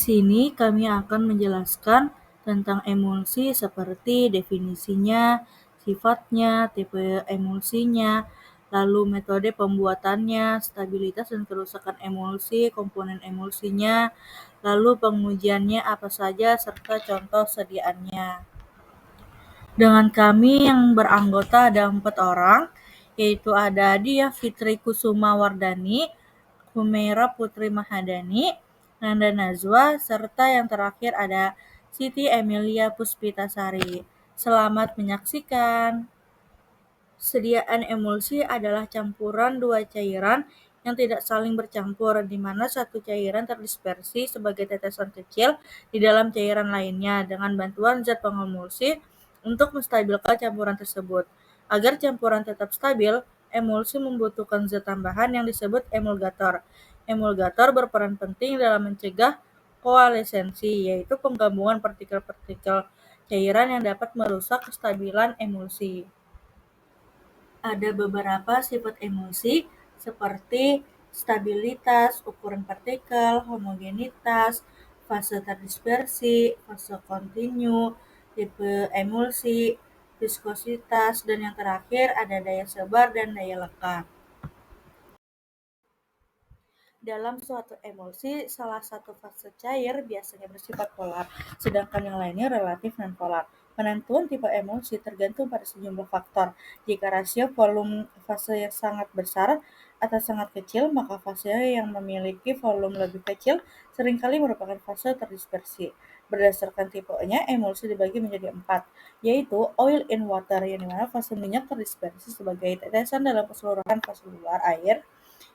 sini kami akan menjelaskan tentang emulsi seperti definisinya, sifatnya, tipe emulsinya, lalu metode pembuatannya, stabilitas dan kerusakan emulsi, komponen emulsinya, lalu pengujiannya apa saja, serta contoh sediaannya. Dengan kami yang beranggota ada 4 orang, yaitu ada Diah Fitri Kusuma Wardani, Humaira Putri Mahadani, Nanda Najwa, serta yang terakhir ada Siti Emilia Puspitasari. Selamat menyaksikan. Sediaan emulsi adalah campuran dua cairan yang tidak saling bercampur, di mana satu cairan terdispersi sebagai tetesan kecil di dalam cairan lainnya dengan bantuan zat pengemulsi untuk menstabilkan campuran tersebut. Agar campuran tetap stabil, emulsi membutuhkan zat tambahan yang disebut emulgator. Emulgator berperan penting dalam mencegah koalesensi, yaitu penggabungan partikel-partikel cairan yang dapat merusak kestabilan emulsi. Ada beberapa sifat emulsi seperti stabilitas, ukuran partikel, homogenitas, fase terdispersi, fase kontinu, tipe emulsi, viskositas, dan yang terakhir ada daya sebar dan daya lekat. Dalam suatu emulsi, salah satu fase cair biasanya bersifat polar, sedangkan yang lainnya relatif non-polar. Penentuan tipe emulsi tergantung pada sejumlah faktor. Jika rasio volume fase yang sangat besar atau sangat kecil, maka fase yang memiliki volume lebih kecil seringkali merupakan fase terdispersi. Berdasarkan tipenya, emulsi dibagi menjadi 4, yaitu oil in water, yang dimana fase minyak terdispersi sebagai tetesan dalam keseluruhan fase luar air.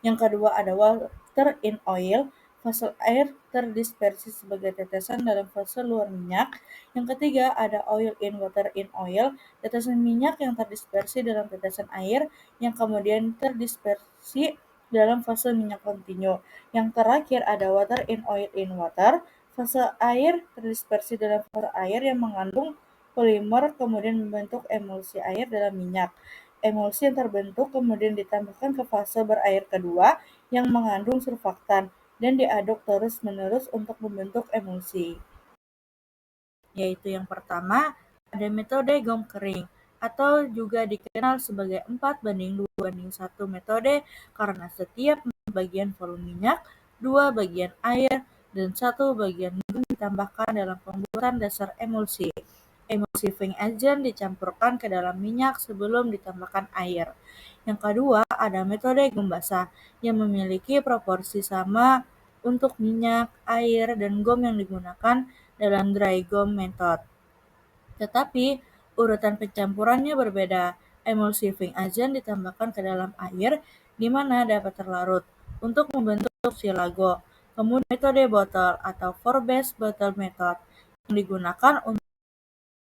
Yang kedua ada water in oil, fase air terdispersi sebagai tetesan dalam fase luar minyak. Yang ketiga ada oil in water in oil, tetesan minyak yang terdispersi dalam tetesan air yang kemudian terdispersi dalam fase minyak kontinu. Yang terakhir ada water in oil in water, fase air terdispersi dalam fase air yang mengandung polimer kemudian membentuk emulsi air dalam minyak. Emulsi yang terbentuk kemudian ditambahkan ke fase berair kedua yang mengandung surfaktan dan diaduk terus-menerus untuk membentuk emulsi. Yaitu yang pertama, ada metode GOM kering atau juga dikenal sebagai 4:2:1 metode karena setiap bagian volume minyak, 2 bagian air, dan 1 bagian GOM ditambahkan dalam pembuatan dasar emulsi. Emulsifying agent dicampurkan ke dalam minyak sebelum ditambahkan air. Yang kedua, ada metode GOM basah yang memiliki proporsi sama untuk minyak, air, dan GOM yang digunakan dalam dry GOM method. Tetapi, urutan pencampurannya berbeda. Emulsifying agent ditambahkan ke dalam air di mana dapat terlarut untuk membentuk silago. Kemudian metode botol atau four-based bottle method yang digunakan untuk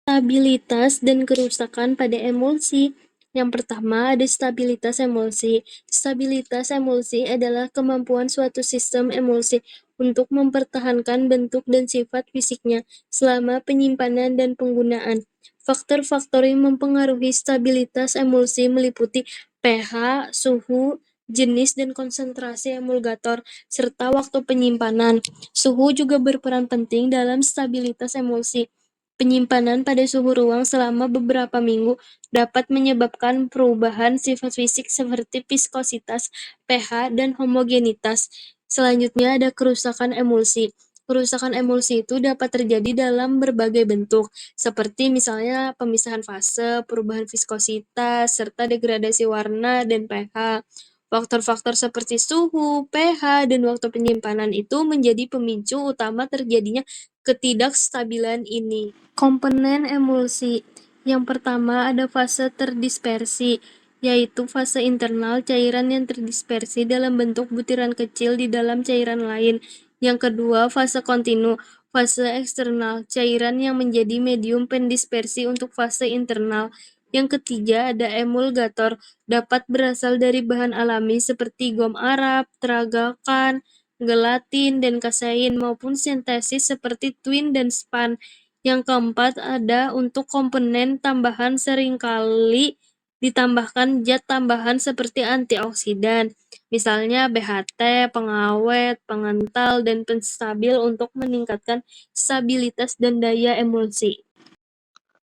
stabilitas dan kerusakan pada emulsi. Yang pertama ada stabilitas emulsi. Stabilitas emulsi adalah kemampuan suatu sistem emulsi untuk mempertahankan bentuk dan sifat fisiknya selama penyimpanan dan penggunaan. Faktor-faktor yang mempengaruhi stabilitas emulsi meliputi pH, suhu, jenis dan konsentrasi emulgator, serta waktu penyimpanan. Suhu juga berperan penting dalam stabilitas emulsi. Penyimpanan pada suhu ruang selama beberapa minggu dapat menyebabkan perubahan sifat fisik seperti viskositas, pH, dan homogenitas. Selanjutnya ada kerusakan emulsi. Kerusakan emulsi itu dapat terjadi dalam berbagai bentuk, seperti misalnya pemisahan fase, perubahan viskositas, serta degradasi warna dan pH. Faktor-faktor seperti suhu, pH, dan waktu penyimpanan itu menjadi pemicu utama terjadinya ketidakstabilan ini. Komponen emulsi. Yang pertama ada fase terdispersi, yaitu fase internal cairan yang terdispersi dalam bentuk butiran kecil di dalam cairan lain. Yang kedua fase kontinu, fase eksternal cairan yang menjadi medium pendispersi untuk fase internal. Yang ketiga ada emulgator, dapat berasal dari bahan alami seperti gom arab, teragakan, gelatin, dan kasein maupun sintesis seperti twin dan span. Yang keempat ada untuk komponen tambahan seringkali ditambahkan zat tambahan seperti antioksidan, misalnya BHT, pengawet, pengental, dan penstabil untuk meningkatkan stabilitas dan daya emulsi.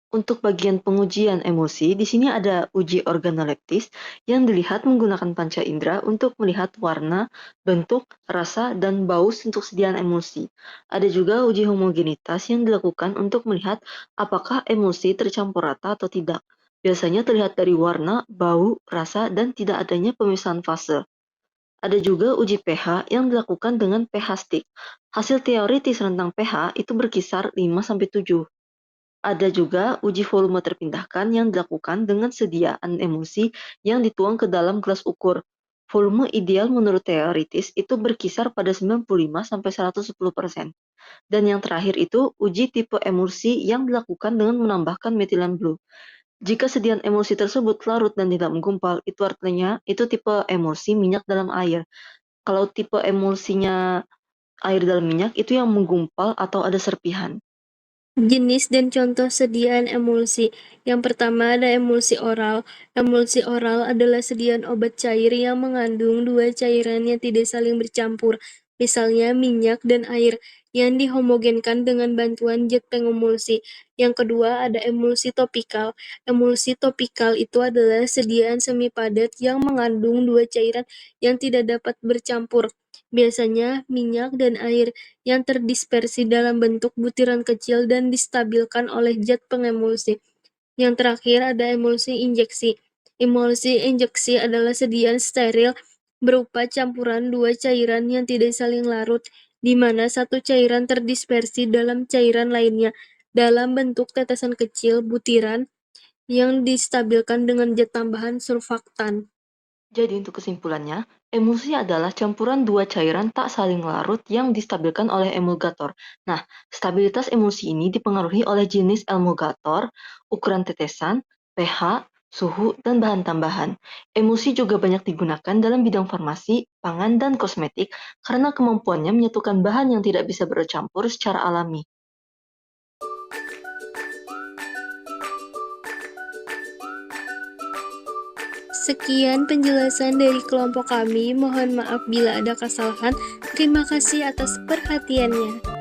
Untuk bagian pengujian emosi, di sini ada uji organoleptis yang dilihat menggunakan panca indera untuk melihat warna, bentuk, rasa, dan bau untuk sediaan emulsi. Ada juga uji homogenitas yang dilakukan untuk melihat apakah emulsi tercampur rata atau tidak. Biasanya terlihat dari warna, bau, rasa, dan tidak adanya pemisahan fase. Ada juga uji pH yang dilakukan dengan pH stick. Hasil teoritis rentang pH itu berkisar 5-7. Ada juga uji volume terpindahkan yang dilakukan dengan sediaan emulsi yang dituang ke dalam gelas ukur. Volume ideal menurut teoritis itu berkisar pada 95-110%. Dan yang terakhir itu uji tipe emulsi yang dilakukan dengan menambahkan metilen blue. Jika sediaan emulsi tersebut larut dan tidak menggumpal, itu artinya itu tipe emulsi minyak dalam air. Kalau tipe emulsinya air dalam minyak, itu yang menggumpal atau ada serpihan. Jenis dan contoh sediaan emulsi. Yang pertama ada emulsi oral. Emulsi oral adalah sediaan obat cair yang mengandung dua cairan yang tidak saling bercampur, misalnya minyak dan air, yang dihomogenkan dengan bantuan zat pengemulsi. Yang kedua ada emulsi topikal. Emulsi topikal itu adalah sediaan semi padat yang mengandung dua cairan yang tidak dapat bercampur, biasanya minyak dan air, yang terdispersi dalam bentuk butiran kecil dan distabilkan oleh zat pengemulsi. Yang terakhir ada emulsi injeksi. Emulsi injeksi adalah sediaan steril berupa campuran dua cairan yang tidak saling larut, di mana satu cairan terdispersi dalam cairan lainnya dalam bentuk tetesan kecil butiran yang distabilkan dengan zat tambahan surfaktan. Jadi untuk kesimpulannya, emulsi adalah campuran dua cairan tak saling larut yang distabilkan oleh emulgator. Nah, stabilitas emulsi ini dipengaruhi oleh jenis emulgator, ukuran tetesan, pH, suhu, dan bahan tambahan. Emulsi juga banyak digunakan dalam bidang farmasi, pangan, dan kosmetik karena kemampuannya menyatukan bahan yang tidak bisa bercampur secara alami. Sekian penjelasan dari kelompok kami. Mohon maaf bila ada kesalahan. Terima kasih atas perhatiannya.